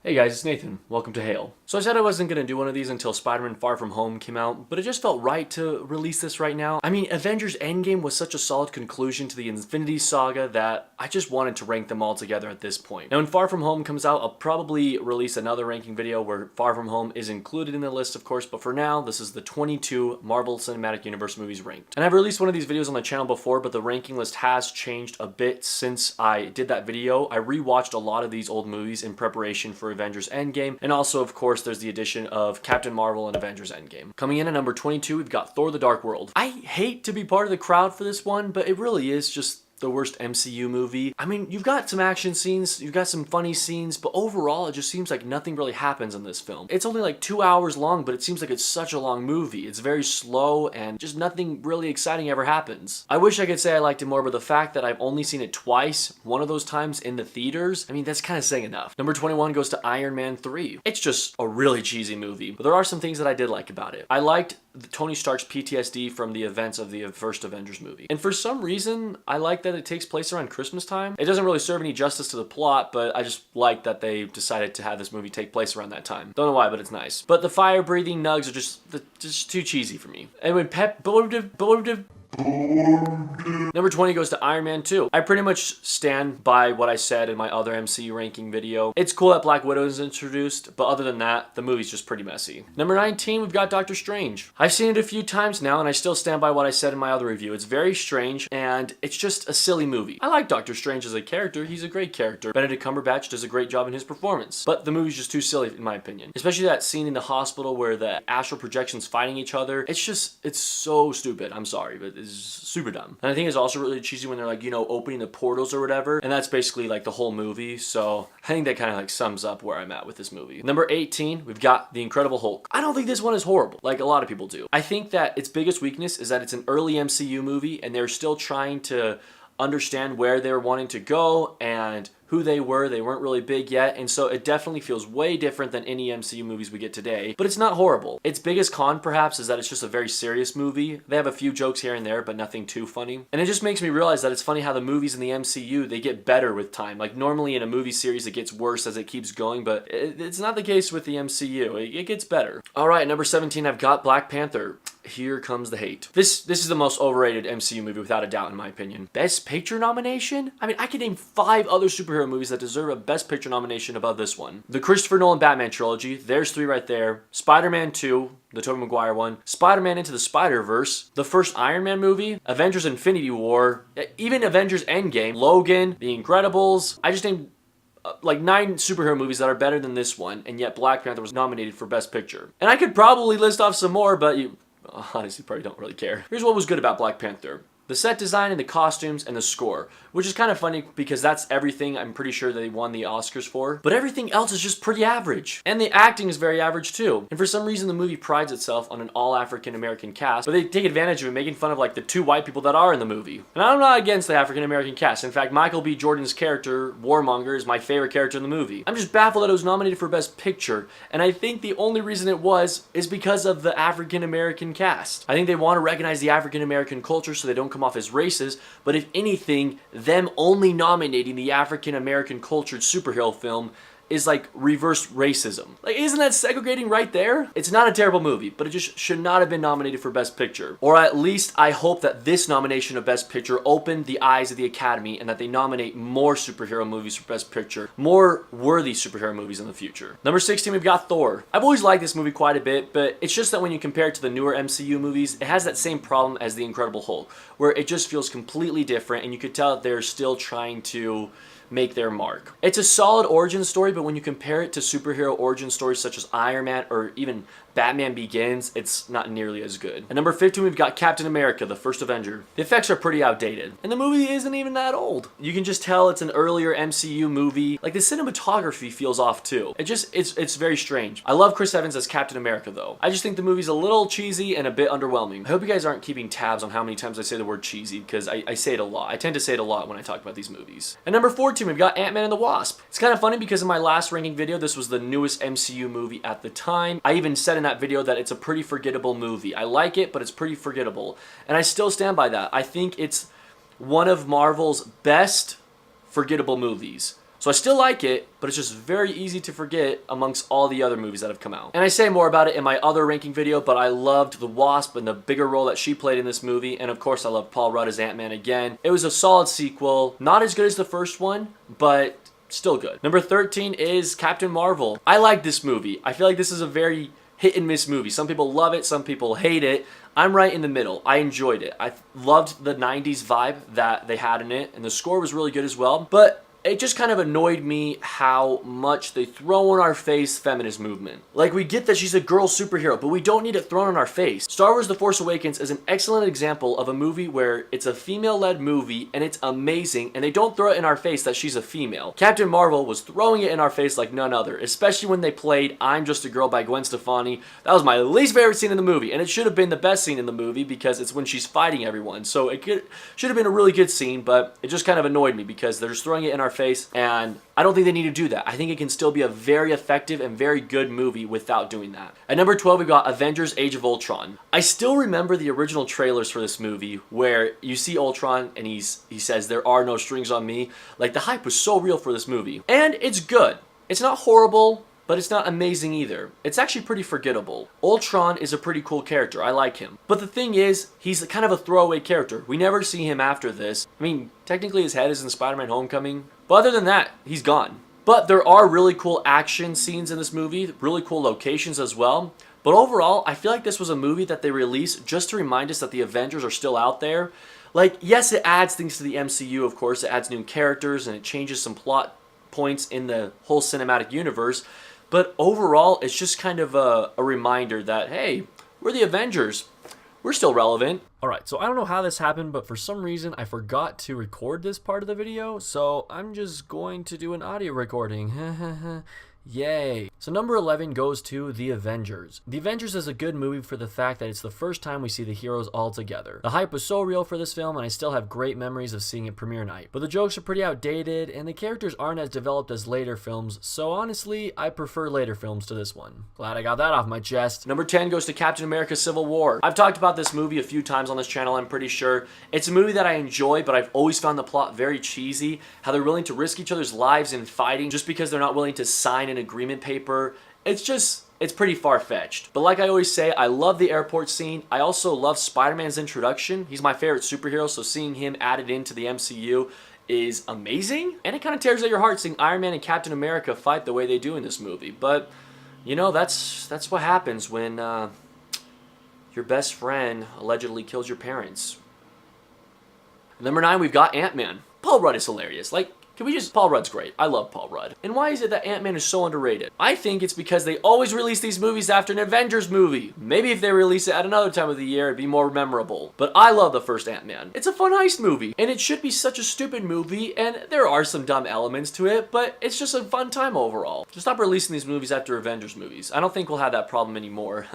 Hey guys, it's Nathan. Welcome to Hail. So I said I wasn't going to do one of these until Spider-Man Far From Home came out, but it just felt right to release this right now. I mean, Avengers Endgame was such a solid conclusion to the Infinity Saga that I just wanted to rank them all together at this point. Now when Far From Home comes out, I'll probably release another ranking video where Far From Home is included in the list, of course, but for now, this is the 22 Marvel Cinematic Universe movies ranked. And I've released one of these videos on the channel before, but the ranking list has changed a bit since I did that video. I rewatched a lot of these old movies in preparation for Avengers Endgame, and also of course there's the addition of Captain Marvel and Avengers Endgame. Coming in at number 22, we've got Thor: The Dark World. I hate to be part of the crowd for this one, but it really is just the worst MCU movie. I mean, you've got some action scenes, you've got some funny scenes, but overall it just seems like nothing really happens in this film. It's only like 2 hours long, but it seems like it's such a long movie. It's very slow and just nothing really exciting ever happens. I wish I could say I liked it more, but the fact that I've only seen it twice, one of those times in the theaters, I mean, that's kind of saying enough. Number 21 goes to Iron Man 3. It's just a really cheesy movie, but there are some things that I did like about it. I liked Tony Stark's PTSD from the events of the first Avengers movie. And for some reason, I like that it takes place around Christmas time. It doesn't really serve any justice to the plot, but I just like that they decided to have this movie take place around that time. Don't know why, but it's nice. But the fire-breathing nugs are just too cheesy for me. And when Number 20 goes to Iron Man 2. I pretty much stand by what I said in my other MCU ranking video. It's cool that Black Widow is introduced, but other than that, the movie's just pretty messy. Number 19, we've got Doctor Strange. I've seen it a few times now, and I still stand by what I said in my other review. It's very strange, and it's just a silly movie. I like Doctor Strange as a character. He's a great character. Benedict Cumberbatch does a great job in his performance, but the movie's just too silly in my opinion. Especially that scene in the hospital where the astral projections fighting each other. It's so stupid. I'm sorry, but it's super dumb. And I think it's also really cheesy when they're like, you know, opening the portals or whatever. And that's basically like the whole movie. So I think that kind of like sums up where I'm at with this movie. Number 18, we've got The Incredible Hulk. I don't think this one is horrible, like a lot of people do. I think that its biggest weakness is that it's an early MCU movie and they're still trying to understand where they're wanting to go and who they were. They weren't really big yet, and so it definitely feels way different than any MCU movies we get today, but it's not horrible. Its biggest con, perhaps, is that it's just a very serious movie. They have a few jokes here and there, but nothing too funny. And it just makes me realize that it's funny how the movies in the MCU, they get better with time. Like, normally in a movie series, it gets worse as it keeps going, but it's not the case with the MCU. It gets better. All right, number 17, I've got Black Panther. Here comes the hate. This is the most overrated MCU movie without a doubt, in my opinion. Best Picture nomination? I mean, I could name 5 other superhero movies that deserve a Best Picture nomination above this one. The Christopher Nolan Batman trilogy, there's 3 right there. Spider-Man 2, the Tobey Maguire one. Spider-Man Into the Spider-Verse, the first Iron Man movie, Avengers Infinity War, even Avengers Endgame, Logan, The Incredibles. I just named like 9 superhero movies that are better than this one, and yet Black Panther was nominated for Best Picture. And I could probably list off some more, but you honestly probably don't really care. Here's what was good about Black Panther. The set design and the costumes and the score, which is kind of funny because that's everything I'm pretty sure they won the Oscars for. But everything else is just pretty average. And the acting is very average too. And for some reason the movie prides itself on an all African American cast, but they take advantage of it, making fun of like the 2 white people that are in the movie. And I'm not against the African American cast. In fact, Michael B. Jordan's character, Warmonger, is my favorite character in the movie. I'm just baffled that it was nominated for Best Picture, and I think the only reason it was is because of the African American cast. I think they want to recognize the African American culture so they don't come off as racist, but if anything, them only nominating the African American cultured superhero film is like reverse racism. Like, isn't that segregating right there? It's not a terrible movie, but it just should not have been nominated for Best Picture. Or at least I hope that this nomination of Best Picture opened the eyes of the Academy and that they nominate more superhero movies for Best Picture, more worthy superhero movies in the future. Number 16, we've got Thor. I've always liked this movie quite a bit, but it's just that when you compare it to the newer MCU movies, it has that same problem as The Incredible Hulk, where it just feels completely different and you could tell that they're still trying to make their mark. It's a solid origin story, but when you compare it to superhero origin stories such as Iron Man or even Batman Begins, it's not nearly as good. At number 15, we've got Captain America, the first Avenger. The effects are pretty outdated, and the movie isn't even that old. You can just tell it's an earlier MCU movie. Like, the cinematography feels off too. It's very strange. I love Chris Evans as Captain America though. I just think the movie's a little cheesy and a bit underwhelming. I hope you guys aren't keeping tabs on how many times I say the word cheesy, because I say it a lot. I tend to say it a lot when I talk about these movies. At number 14, we've got Ant-Man and the Wasp. It's kind of funny because in my last ranking video, this was the newest MCU movie at the time. I even said in that video that it's a pretty forgettable movie. I like it, but it's pretty forgettable. And I still stand by that. I think it's one of Marvel's best forgettable movies. So I still like it, but it's just very easy to forget amongst all the other movies that have come out. And I say more about it in my other ranking video, but I loved the Wasp and the bigger role that she played in this movie. And of course, I love Paul Rudd as Ant-Man again. It was a solid sequel. Not as good as the first one, but still good. Number 13 is Captain Marvel. I like this movie. I feel like this is a very hit and miss movie. Some people love it, some people hate it. I'm right in the middle. I enjoyed it. I loved the 90s vibe that they had in it, and the score was really good as well. But it just kind of annoyed me how much they throw in our face feminist movement. Like, we get that she's a girl superhero, but we don't need it thrown in our face. Star Wars The Force Awakens is an excellent example of a movie where it's a female-led movie and it's amazing, and they don't throw it in our face that she's a female. Captain Marvel was throwing it in our face like none other, especially when they played I'm Just a Girl by Gwen Stefani. That was my least favorite scene in the movie, and it should have been the best scene in the movie because it's when she's fighting everyone. So it should have been a really good scene, but it just kind of annoyed me because they're just throwing it in our face, and I don't think they need to do that. I think it can still be a very effective and very good movie without doing that. At number 12, we got Avengers Age of Ultron. I still remember the original trailers for this movie where you see Ultron and he says, "There are no strings on me." Like, the hype was so real for this movie. And it's good. It's not horrible, but it's not amazing either. It's actually pretty forgettable. Ultron is a pretty cool character. I like him. But the thing is, he's kind of a throwaway character. We never see him after this. I mean, technically his head is in Spider-Man Homecoming, but other than that, he's gone. But there are really cool action scenes in this movie, really cool locations as well. But overall, I feel like this was a movie that they released just to remind us that the Avengers are still out there. Like, yes, it adds things to the MCU, of course. It adds new characters and it changes some plot points in the whole cinematic universe. But overall, it's just kind of a reminder that, hey, we're the Avengers. We're still relevant. Alright, so I don't know how this happened, but for some reason I forgot to record this part of the video, so I'm just going to do an audio recording. Yay. So number 11 goes to The Avengers. The Avengers is a good movie for the fact that it's the first time we see the heroes all together. The hype was so real for this film, and I still have great memories of seeing it premiere night. But the jokes are pretty outdated, and the characters aren't as developed as later films, so honestly, I prefer later films to this one. Glad I got that off my chest. Number 10 goes to Captain America Civil War. I've talked about this movie a few times on this channel, I'm pretty sure. It's a movie that I enjoy, but I've always found the plot very cheesy. How they're willing to risk each other's lives in fighting just because they're not willing to sign an agreement paper. It's pretty far-fetched. But like I always say, I love the airport scene. I also love Spider-Man's introduction. He's my favorite superhero, so seeing him added into the MCU is amazing. And it kind of tears at your heart seeing Iron Man and Captain America fight the way they do in this movie. But, you know, that's what happens when your best friend allegedly kills your parents. Number 9, we've got Ant-Man. Paul Rudd is hilarious. Like, Paul Rudd's great. I love Paul Rudd. And why is it that Ant-Man is so underrated? I think it's because they always release these movies after an Avengers movie. Maybe if they release it at another time of the year, it'd be more memorable. But I love the first Ant-Man. It's a fun heist movie, and it should be such a stupid movie, and there are some dumb elements to it, but it's just a fun time overall. Just stop releasing these movies after Avengers movies. I don't think we'll have that problem anymore.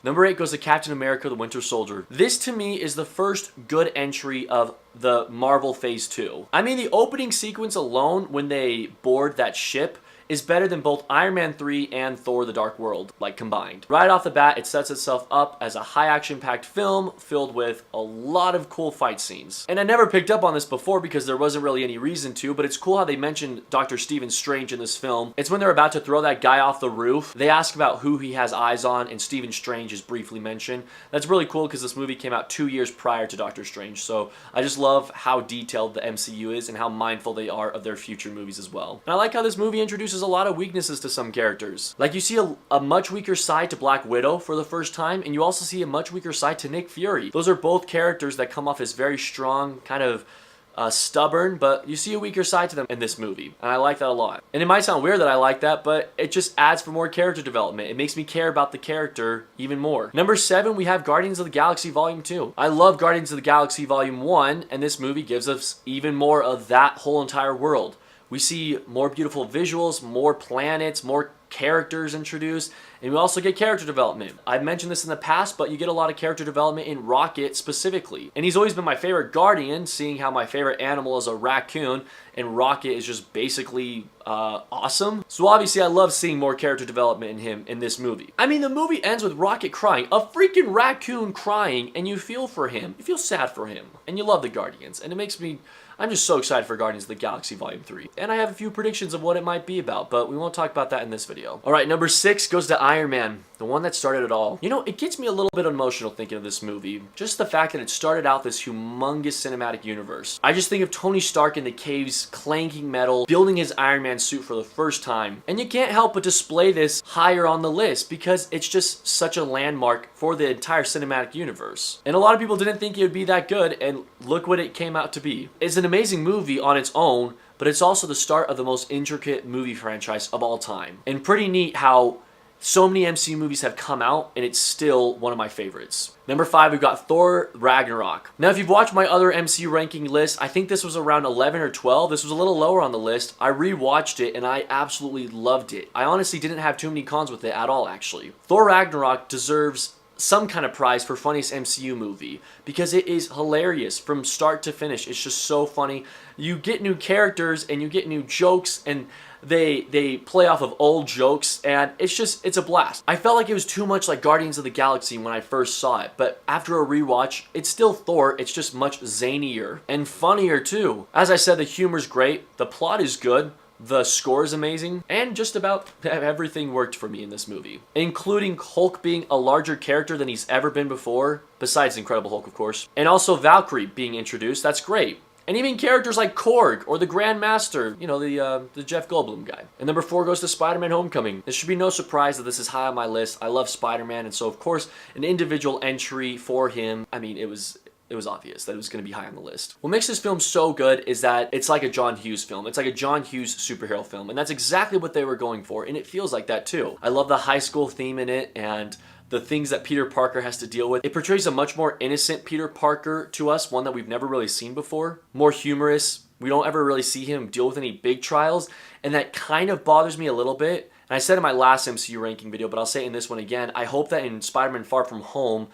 Number 8 goes to Captain America the Winter Soldier. This to me is the first good entry of the Marvel Phase 2. I mean, the opening sequence alone when they board that ship is better than both Iron Man 3 and Thor the Dark World, like, combined. Right off the bat, it sets itself up as a high action-packed film filled with a lot of cool fight scenes. And I never picked up on this before because there wasn't really any reason to, but it's cool how they mentioned Dr. Stephen Strange in this film. It's when they're about to throw that guy off the roof. They ask about who he has eyes on, and Stephen Strange is briefly mentioned. That's really cool because this movie came out 2 years prior to Doctor Strange, so I just love how detailed the MCU is and how mindful they are of their future movies as well. And I like how this movie introduces a lot of weaknesses to some characters. Like, you see a much weaker side to Black Widow for the first time, and you also see a much weaker side to Nick Fury. Those are both characters that come off as very strong, kind of stubborn, but you see a weaker side to them in this movie, and I like that a lot. And it might sound weird that I like that, but it just adds for more character development. It makes me care about the character even more. Number 7, we have Guardians of the Galaxy Volume 2. I love Guardians of the Galaxy Volume 1, and this movie gives us even more of that whole entire world. We see more beautiful visuals, more planets, more characters introduced, and we also get character development. I've mentioned this in the past, but you get a lot of character development in Rocket specifically. And he's always been my favorite Guardian, seeing how my favorite animal is a raccoon, and Rocket is just basically awesome. So obviously I love seeing more character development in him in this movie. I mean, the movie ends with Rocket crying, a freaking raccoon crying, and you feel for him. You feel sad for him, and you love the Guardians, and it makes me, I'm just so excited for Guardians of the Galaxy Volume 3. And I have a few predictions of what it might be about, but we won't talk about that in this video. Alright, number 6 goes to Iron Man, the one that started it all. You know, it gets me a little bit emotional thinking of this movie. Just the fact that it started out this humongous cinematic universe. I just think of Tony Stark in the caves, clanking metal, building his Iron Man suit for the first time. And you can't help but display this higher on the list because it's just such a landmark for the entire cinematic universe. And a lot of people didn't think it would be that good, and look what it came out to be. It's an amazing movie on its own, but it's also the start of the most intricate movie franchise of all time. And pretty neat how so many MCU movies have come out, and it's still one of my favorites. Number 5, we've got Thor Ragnarok. Now, if you've watched my other MCU ranking list, I think this was around 11 or 12. This was a little lower on the list. I rewatched it, and I absolutely loved it. I honestly didn't have too many cons with it at all, actually. Thor Ragnarok deserves some kind of prize for funniest MCU movie because it is hilarious from start to finish. It's just so funny. You get new characters and you get new jokes, and they play off of old jokes, and it's a blast. I felt like it was too much like Guardians of the Galaxy when I first saw it, but after a rewatch, it's still Thor. It's just much zanier and funnier too. As I said, the humor's great, the plot is good, the score is amazing, and just about everything worked for me in this movie. Including Hulk being a larger character than he's ever been before, besides Incredible Hulk, of course. And also Valkyrie being introduced, that's great. And even characters like Korg or the Grand Master, you know, the Jeff Goldblum guy. And number 4 goes to Spider-Man Homecoming. It should be no surprise that this is high on my list. I love Spider-Man, and so of course, an individual entry for him, I mean, it was obvious that it was going to be high on the list. What makes this film so good is that it's like a John Hughes film. It's like a John Hughes superhero film, and that's exactly what they were going for, and it feels like that too. I love the high school theme in it, and the things that Peter Parker has to deal with. It portrays a much more innocent Peter Parker to us, one that we've never really seen before. More humorous. We don't ever really see him deal with any big trials, and that kind of bothers me a little bit. And I said in my last MCU ranking video, but I'll say it in this one again, I hope that in Spider-Man Far From Home,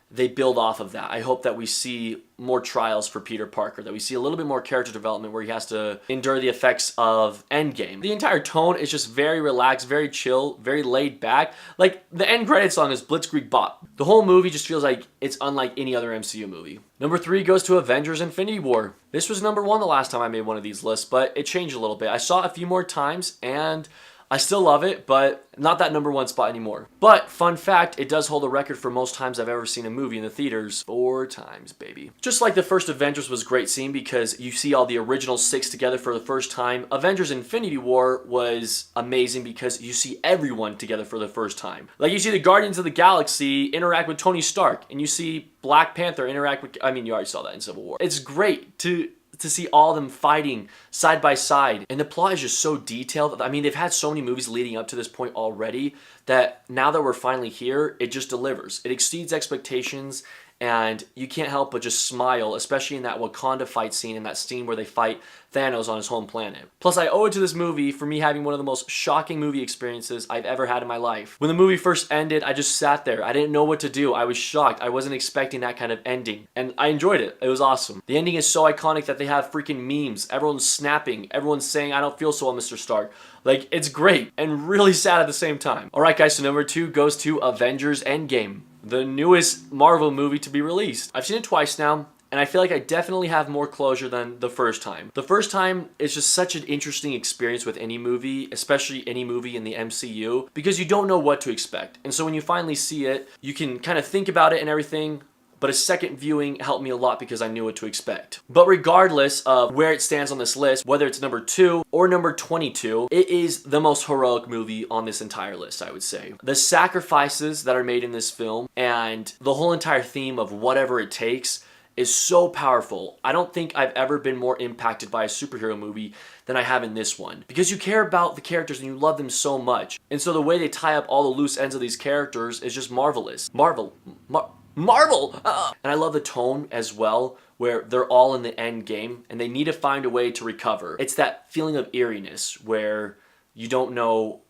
they build off of that. I hope that we see more trials for Peter Parker, that we see a little bit more character development where he has to endure the effects of Endgame. The entire tone is just very relaxed, very chill, very laid back. Like, the end credit song is Blitzkrieg Bop. The whole movie just feels like it's unlike any other MCU movie. Number 3 goes to Avengers Infinity War. This was number 1 the last time I made one of these lists, but it changed a little bit. I saw it a few more times, and I still love it, but not that number 1 spot anymore. But, fun fact, it does hold a record for most times I've ever seen a movie in the theaters. 4 times, baby. Just like the first Avengers was a great scene because you see all the original 6 together for the first time, Avengers Infinity War was amazing because you see everyone together for the first time. Like, you see the Guardians of the Galaxy interact with Tony Stark, and you see Black Panther interact with, I mean, you already saw that in Civil War. It's great to see all of them fighting side by side. And the plot is just so detailed. I mean, they've had so many movies leading up to this point already that now that we're finally here, it just delivers. It exceeds expectations, and you can't help but just smile, especially in that Wakanda fight scene, in that scene where they fight Thanos on his home planet. Plus, I owe it to this movie for me having one of the most shocking movie experiences I've ever had in my life. When the movie first ended, I just sat there. I didn't know what to do. I was shocked. I wasn't expecting that kind of ending, and I enjoyed it. It was awesome. The ending is so iconic that they have freaking memes. Everyone's snapping. Everyone's saying, "I don't feel so well, Mr. Stark." Like, it's great and really sad at the same time. Alright guys, so number 2 goes to Avengers Endgame, the newest Marvel movie to be released. I've seen it twice now, and I feel like I definitely have more closure than the first time. The first time is just such an interesting experience with any movie, especially any movie in the MCU, because you don't know what to expect. And so when you finally see it, you can kind of think about it and everything, but a second viewing helped me a lot because I knew what to expect. But regardless of where it stands on this list, whether it's number 2 or number 22, it is the most heroic movie on this entire list, I would say. The sacrifices that are made in this film and the whole entire theme of whatever it takes is so powerful. I don't think I've ever been more impacted by a superhero movie than I have in this one. Because you care about the characters and you love them so much. And so the way they tie up all the loose ends of these characters is just marvelous. Marvel! And I love the tone as well, where they're all in the end game and they need to find a way to recover. It's that feeling of eeriness where you don't know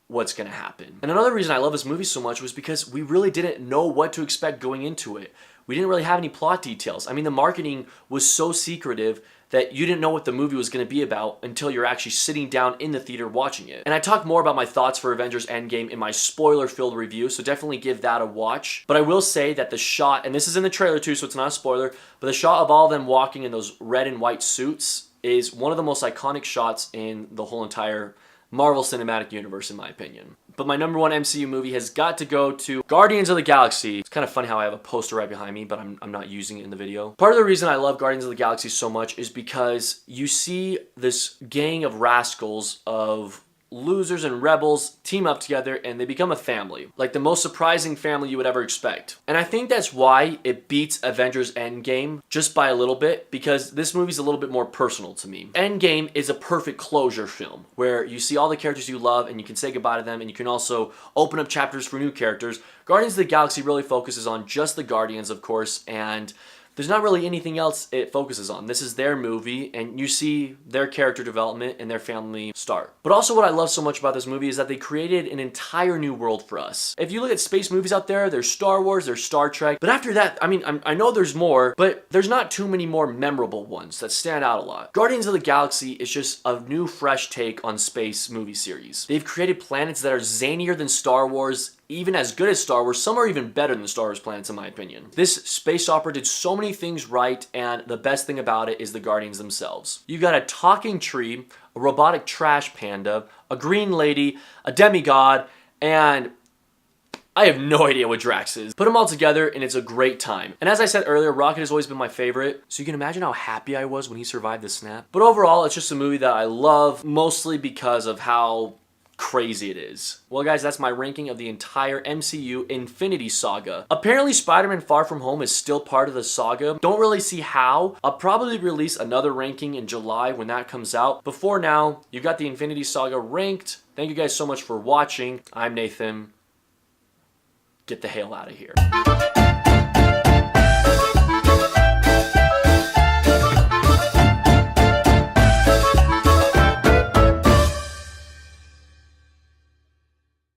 what's gonna happen. And another reason I love this movie so much was because we really didn't know what to expect going into it. we didn't really have any plot details. I mean, the marketing was so secretive that you didn't know what the movie was going to be about until you're actually sitting down in the theater watching it. And I talk more about my thoughts for Avengers Endgame in my spoiler-filled review, so definitely give that a watch. But I will say that the shot, and this is in the trailer too, so it's not a spoiler, but the shot of all of them walking in those red and white suits is one of the most iconic shots in the whole entire Marvel Cinematic Universe, in my opinion. But my number one MCU movie has got to go to Guardians of the Galaxy. It's kind of funny how I have a poster right behind me, but I'm not using it in the video. Part of the reason I love Guardians of the Galaxy so much is because you see this gang of rascals, of losers and rebels, team up together and they become a family. Like the most surprising family you would ever expect. And I think that's why it beats Avengers Endgame just by a little bit, because this movie's a little bit more personal to me. Endgame is a perfect closure film where you see all the characters you love and you can say goodbye to them, and you can also open up chapters for new characters. Guardians of the Galaxy really focuses on just the Guardians, of course, and there's not really anything else it focuses on. This is their movie, and you see their character development and their family start. But also what I love so much about this movie is that they created an entire new world for us. If you look at space movies out there, there's Star Wars, there's Star Trek, but after that, I mean, I know there's more, but there's not too many more memorable ones that stand out a lot. Guardians of the Galaxy is just a new, fresh take on space movie series. They've created planets that are zanier than Star Wars, even as good as Star Wars. Some are even better than the Star Wars planets, in my opinion. This space opera did so many things right, and the best thing about it is the Guardians themselves. You got a talking tree, a robotic trash panda, a green lady, a demigod, and I have no idea what Drax is. Put them all together and it's a great time. And as I said earlier, Rocket has always been my favorite, so you can imagine how happy I was when he survived the snap. But overall, it's just a movie that I love, mostly because of how crazy it is. Well guys, that's my ranking of the entire MCU Infinity Saga. Apparently Spider-Man Far From Home is still part of the saga. Don't really see how. I'll probably release another ranking in July when that comes out. But for now, you got the Infinity Saga ranked. Thank you guys so much for watching. I'm Nathan. Get the hell out of here.